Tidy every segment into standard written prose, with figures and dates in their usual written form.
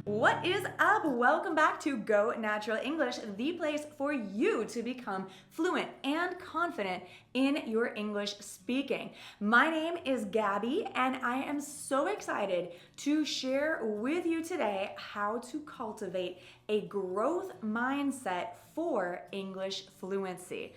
What is up? Welcome back to Go Natural English, the place for you to become fluent and confident in your English speaking. My name is Gabby, and I am so excited to share with you today how to cultivate a growth mindset for English fluency.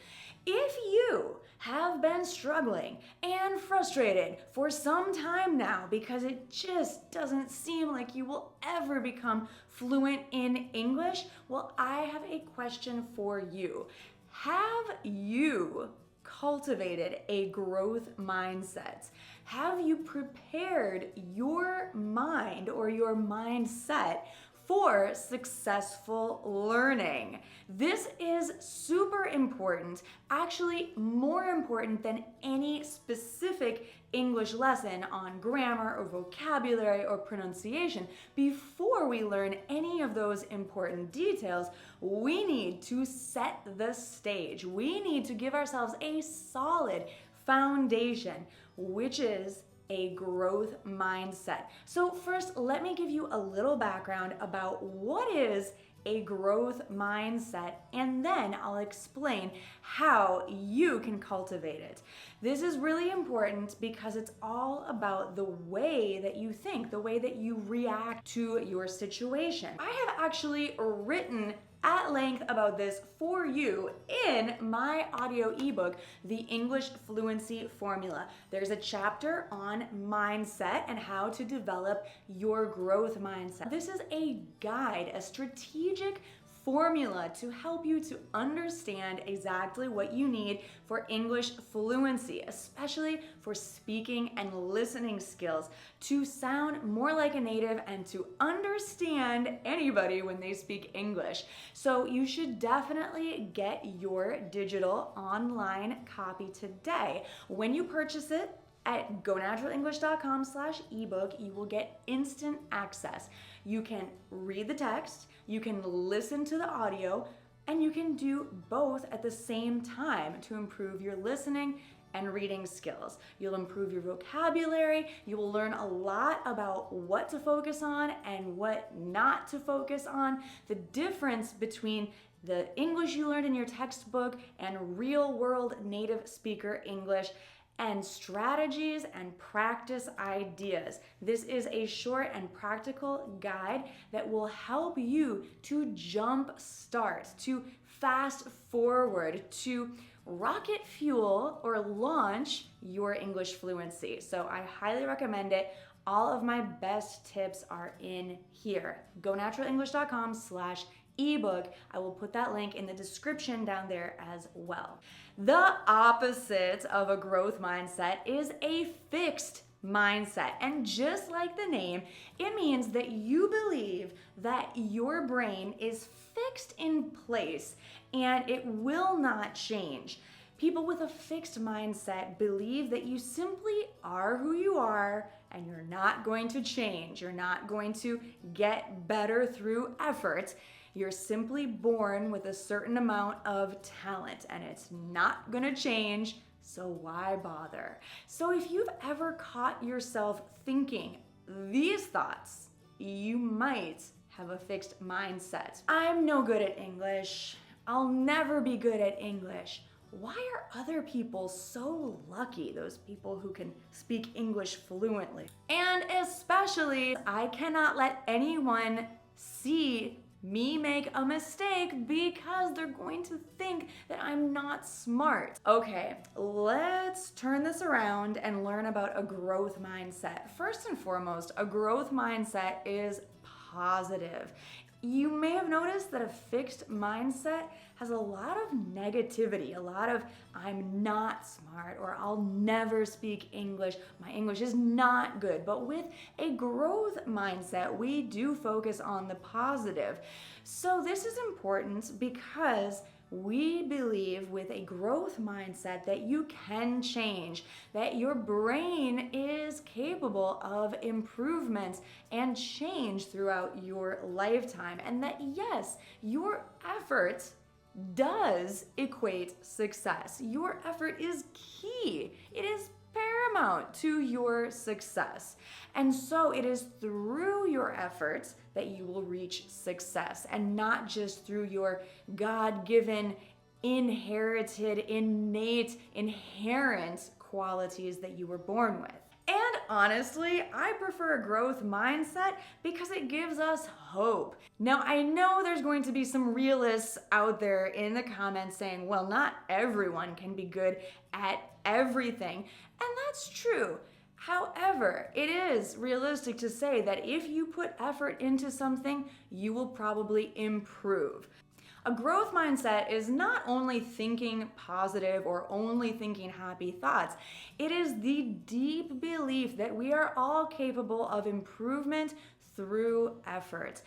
If you have been struggling and frustrated for some time now because it just doesn't seem like you will ever become fluent in English, well, I have a question for you. Have you cultivated a growth mindset? Have you prepared your mind or your mindset for successful learning? This is super important, actually more important than any specific English lesson on grammar or vocabulary or pronunciation. Before we learn any of those important details, we need to set the stage. We need to give ourselves a solid foundation, which is a growth mindset. So first, let me give you a little background about what is a growth mindset, and then I'll explain how you can cultivate it. This is really important because it's all about the way that you think, the way that you react to your situation. I have actually written at length about this for you in my audio ebook, The English Fluency Formula. There's a chapter on mindset and how to develop your growth mindset. This is a guide, a strategic formula to help you to understand exactly what you need for English fluency, especially for speaking and listening skills, to sound more like a native and to understand anybody when they speak English. So you should definitely get your digital online copy today. When you purchase it, at gonaturalenglish.com/ebook, you will get instant access. You can read the text, you can listen to the audio, and you can do both at the same time to improve your listening and reading skills. You'll improve your vocabulary, you will learn a lot about what to focus on and what not to focus on, the difference between the English you learned in your textbook and real world native speaker English, and strategies and practice ideas. This is a short and practical guide that will help you to jump start, to fast forward, to rocket fuel or launch your English fluency. So I highly recommend it. All of my best tips are in here. gonaturalenglish.com/ebook. I will put that link in the description down there as well. The opposite of a growth mindset is a fixed mindset. And just like the name, it means that you believe that your brain is fixed in place and it will not change. People with a fixed mindset believe that you simply are who you are and you're not going to change. You're not going to get better through effort. You're simply born with a certain amount of talent and it's not gonna change, so why bother? So if you've ever caught yourself thinking these thoughts, you might have a fixed mindset. I'm no good at English. I'll never be good at English. Why are other people so lucky, those people who can speak English fluently? And especially, I cannot let anyone see me make a mistake because they're going to think that I'm not smart. Okay, let's turn this around and learn about a growth mindset. First and foremost, a growth mindset is positive. You may have noticed that a fixed mindset has a lot of negativity, a lot of I'm not smart or I'll never speak English, my English is not good. But with a growth mindset, we do focus on the positive. So this is important because we believe with a growth mindset that you can change, that your brain is capable of improvement and change throughout your lifetime, and that yes, your effort does equate success. Your effort is key. It is paramount to your success. And so it is through your efforts that you will reach success, and not just through your God-given, inherited, innate, inherent qualities that you were born with. And honestly, I prefer a growth mindset because it gives us hope. Now, I know there's going to be some realists out there in the comments saying, well, not everyone can be good at everything. And that's true. However, it is realistic to say that if you put effort into something, you will probably improve. A growth mindset is not only thinking positive or only thinking happy thoughts. It is the deep belief that we are all capable of improvement through effort.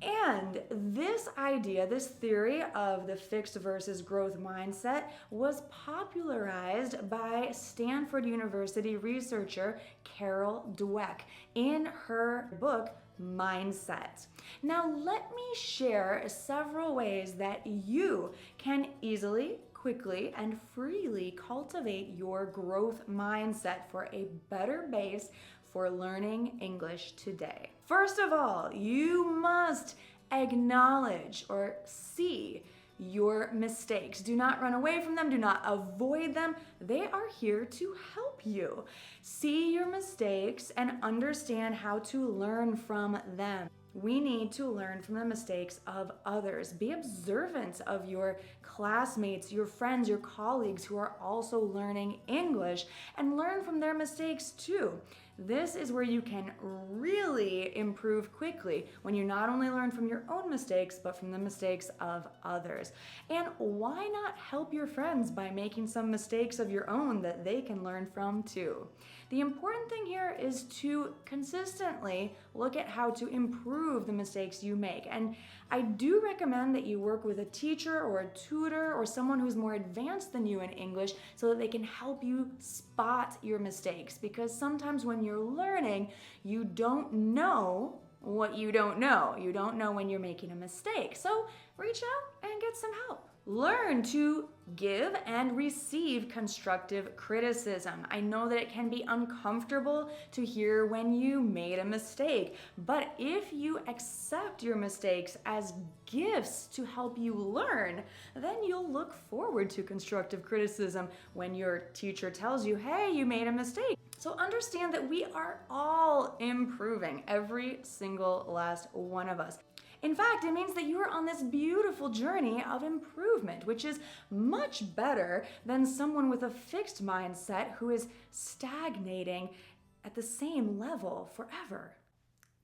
And this idea, this theory of the fixed versus growth mindset was popularized by Stanford University researcher Carol Dweck in her book, Mindset. Now, let me share several ways that you can easily, quickly, and freely cultivate your growth mindset for a better base for learning English today. First of all, you must acknowledge or see your mistakes. Do not run away from them. Do not avoid them. They are here to help you. See your mistakes and understand how to learn from them. We need to learn from the mistakes of others. Be observant of your classmates, your friends, your colleagues who are also learning English, and learn from their mistakes too. This is where you can really improve quickly, when you not only learn from your own mistakes, but from the mistakes of others. And why not help your friends by making some mistakes of your own that they can learn from too? The important thing here is to consistently look at how to improve the mistakes you make. And I do recommend that you work with a teacher or a tutor or someone who's more advanced than you in English so that they can help you spot your mistakes. Because sometimes when you're learning, you don't know what you don't know. You don't know when you're making a mistake. So reach out and get some help. Learn to give and receive constructive criticism. I know that it can be uncomfortable to hear when you made a mistake, but if you accept your mistakes as gifts to help you learn, then you'll look forward to constructive criticism when your teacher tells you, hey, you made a mistake. So understand that we are all improving, every single last one of us. In fact, it means that you are on this beautiful journey of improvement, which is much better than someone with a fixed mindset who is stagnating at the same level forever.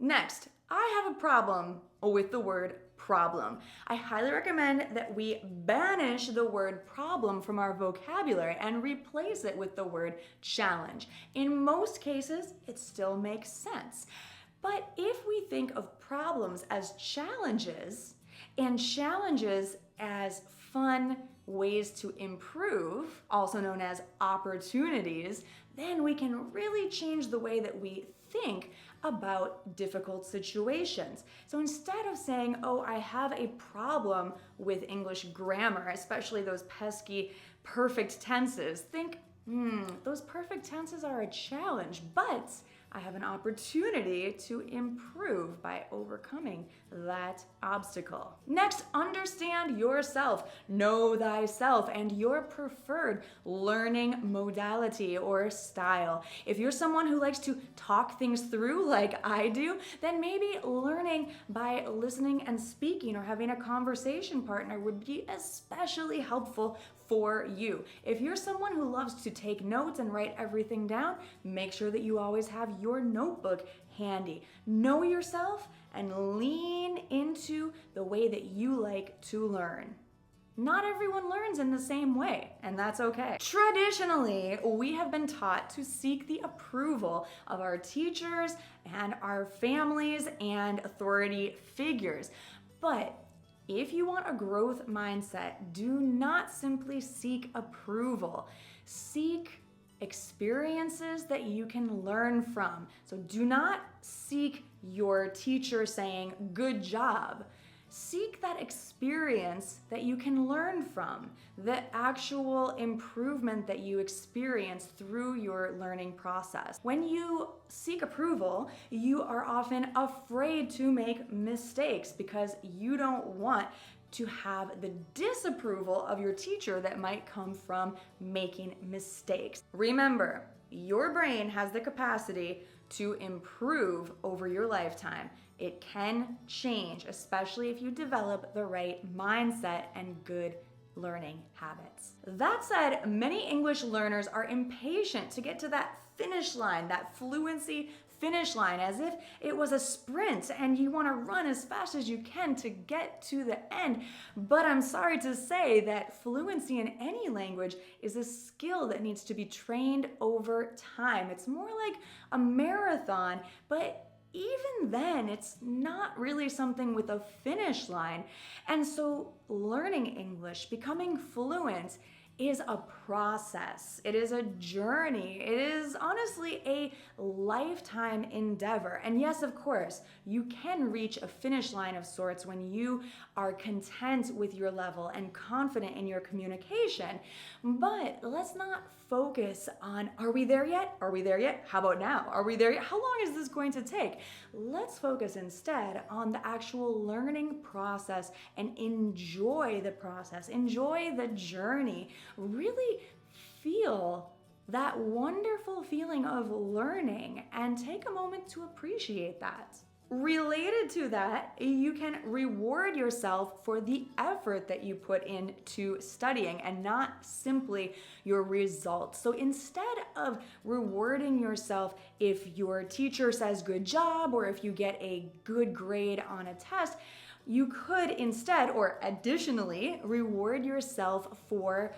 Next, I have a problem with the word problem. I highly recommend that we banish the word problem from our vocabulary and replace it with the word challenge. In most cases, it still makes sense. But if we think of problems as challenges and challenges as fun ways to improve, also known as opportunities, then we can really change the way that we think about difficult situations. So instead of saying, oh, I have a problem with English grammar, especially those pesky perfect tenses, think, those perfect tenses are a challenge, but I have an opportunity to improve by overcoming that obstacle. Next, understand yourself. Know thyself and your preferred learning modality or style. If you're someone who likes to talk things through like I do, then maybe learning by listening and speaking or having a conversation partner would be especially helpful for you. If you're someone who loves to take notes and write everything down, make sure that you always have your notebook handy. Know yourself and lean into the way that you like to learn. Not everyone learns in the same way, and that's okay. Traditionally, we have been taught to seek the approval of our teachers and our families and authority figures. But if you want a growth mindset, do not simply seek approval. Seek experiences that you can learn from. So do not seek your teacher saying, good job. seek that experience that you can learn from, the actual improvement that you experience through your learning process. When you seek approval, you are often afraid to make mistakes because you don't want to have the disapproval of your teacher that might come from making mistakes. Remember, your brain has the capacity to improve over your lifetime. It can change, especially if you develop the right mindset and good learning habits. That said, many English learners are impatient to get to that finish line, that fluency finish line, as if it was a sprint and you want to run as fast as you can to get to the end. But I'm sorry to say that fluency in any language is a skill that needs to be trained over time. It's more like a marathon, but even then, it's not really something with a finish line. And so learning English, becoming fluent, is a process. It is a journey. It is honestly a lifetime endeavor. And yes, of course, you can reach a finish line of sorts when you are content with your level and confident in your communication. But let's not focus on, are we there yet? Are we there yet? How about now? Are we there yet? How long is this going to take? Let's focus instead on the actual learning process and enjoy the process, enjoy the journey. Really feel that wonderful feeling of learning and take a moment to appreciate that. Related to that, you can reward yourself for the effort that you put into studying and not simply your results. So instead of rewarding yourself if your teacher says good job or if you get a good grade on a test, you could instead or additionally reward yourself for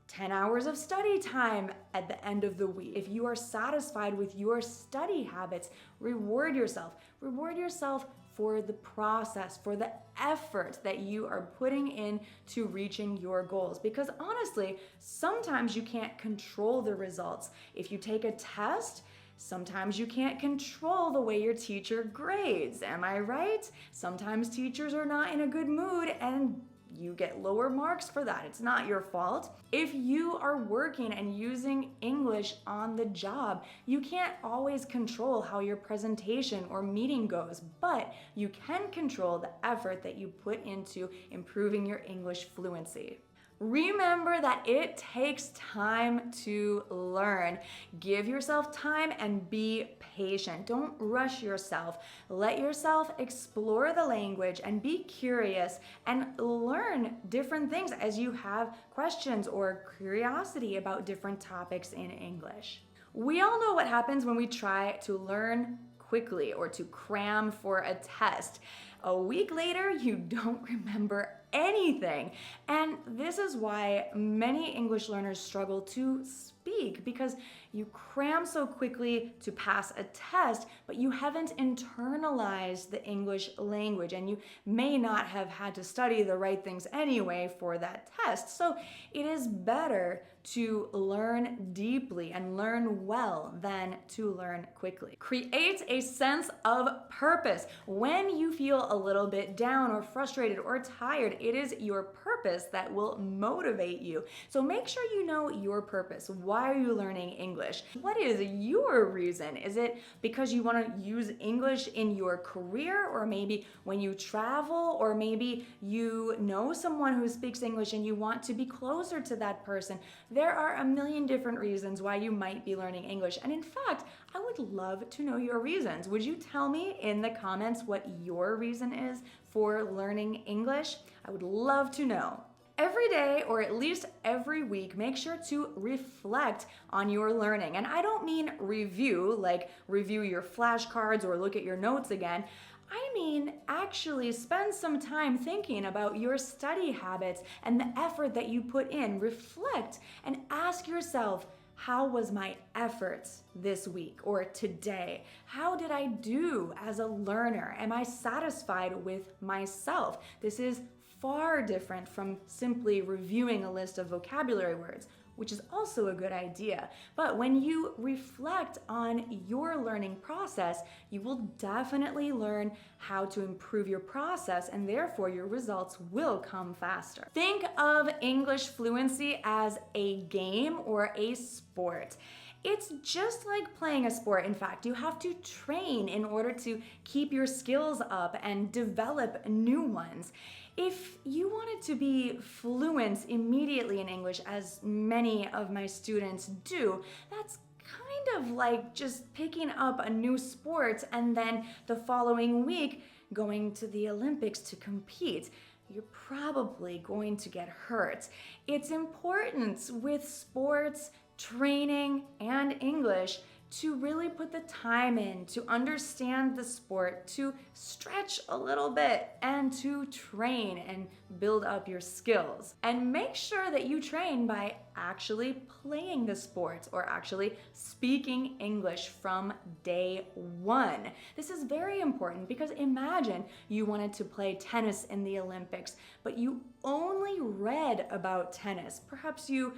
10 hours of study time at the end of the week. If you are satisfied with your study habits, reward yourself. Reward yourself for the process, for the effort that you are putting into reaching your goals. Because honestly, sometimes you can't control the results. If you take a test, sometimes you can't control the way your teacher grades. Am I right? Sometimes teachers are not in a good mood and you get lower marks for that. It's not your fault. If you are working and using English on the job, you can't always control how your presentation or meeting goes, but you can control the effort that you put into improving your English fluency. Remember that it takes time to learn. Give yourself time and be patient. Don't rush yourself. Let yourself explore the language and be curious and learn different things as you have questions or curiosity about different topics in English. We all know what happens when we try to learn quickly or to cram for a test. A week later, you don't remember anything. And this is why many English learners struggle to speak, because you cram so quickly to pass a test, but you haven't internalized the English language, and you may not have had to study the right things anyway for that test. So it is better to learn deeply and learn well than to learn quickly. Create a sense of purpose. When you feel a little bit down or frustrated or tired, it is your purpose that will motivate you. So make sure you know your purpose. Why are you learning English? What is your reason? Is it because you want to use English in your career, or maybe when you travel, or maybe you know someone who speaks English and you want to be closer to that person? There are a million different reasons why you might be learning English. And in fact, I would love to know your reasons. Would you tell me in the comments what your reason is for learning English? I would love to know. Every day, or at least every week, make sure to reflect on your learning. And I don't mean review, like review your flashcards or look at your notes again. I mean, actually spend some time thinking about your study habits and the effort that you put in. Reflect and ask yourself, how was my effort this week or today? How did I do as a learner? Am I satisfied with myself? This is far different from simply reviewing a list of vocabulary words. which is also a good idea. But when you reflect on your learning process, you will definitely learn how to improve your process, and therefore your results will come faster. Think of English fluency as a game or a sport. It's just like playing a sport. In fact, you have to train in order to keep your skills up and develop new ones. If you wanted to be fluent immediately in English, as many of my students do, that's kind of like just picking up a new sport and then the following week going to the Olympics to compete. You're probably going to get hurt. It's important with sports, training, and English to really put the time in, to understand the sport, to stretch a little bit, and to train and build up your skills. And make sure that you train by actually playing the sport or actually speaking English from day one. This is very important because imagine you wanted to play tennis in the Olympics, but you only read about tennis. Perhaps you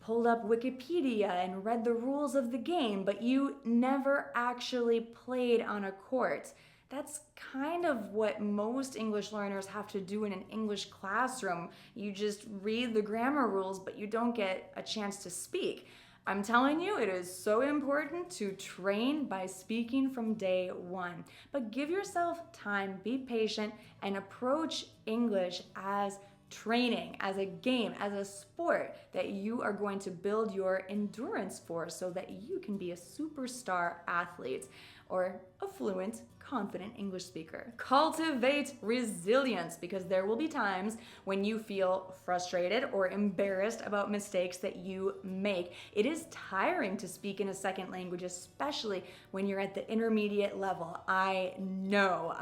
pulled up Wikipedia and read the rules of the game, but you never actually played on a court. That's kind of what most English learners have to do in an English classroom. You just read the grammar rules, but you don't get a chance to speak. I'm telling you, it is so important to train by speaking from day one. But give yourself time, be patient, and approach English as training, as a game, as a sport that you are going to build your endurance for so that you can be a superstar athlete or a fluent, confident English speaker. Cultivate resilience, because there will be times when you feel frustrated or embarrassed about mistakes that you make. It is tiring to speak in a second language, especially when you're at the intermediate level. I know.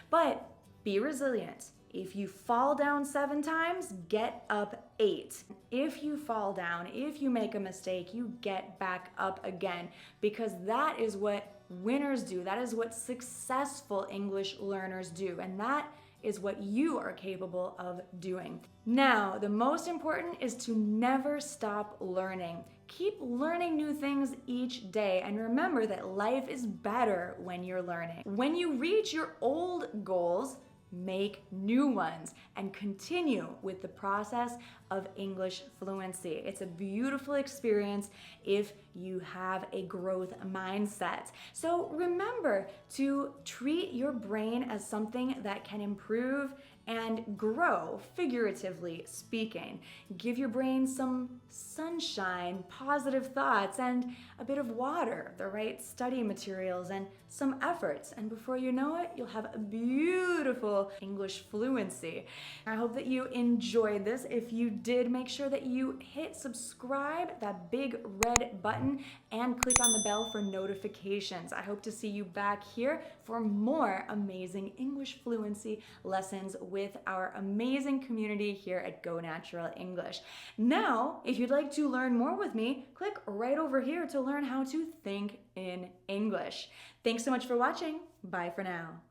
But be resilient. If you fall down 7 times, get up 8. If you fall down, if you make a mistake, you get back up again, because that is what winners do. That is what successful English learners do, and that is what you are capable of doing. Now, the most important is to never stop learning. Keep learning new things each day, and remember that life is better when you're learning. When you reach your old goals, make new ones and continue with the process of English fluency. It's a beautiful experience if you have a growth mindset. So remember to treat your brain as something that can improve and grow, figuratively speaking. Give your brain some sunshine, positive thoughts, and a bit of water, the right study materials, and some efforts. And before you know it, you'll have a beautiful English fluency. I hope that you enjoyed this. If you did, make sure that you hit subscribe, that big red button, and click on the bell for notifications. I hope to see you back here for more amazing English fluency lessons with our amazing community here at Go Natural English. Now, if you'd like to learn more with me, click right over here to learn how to think in English. Thanks so much for watching. Bye for now.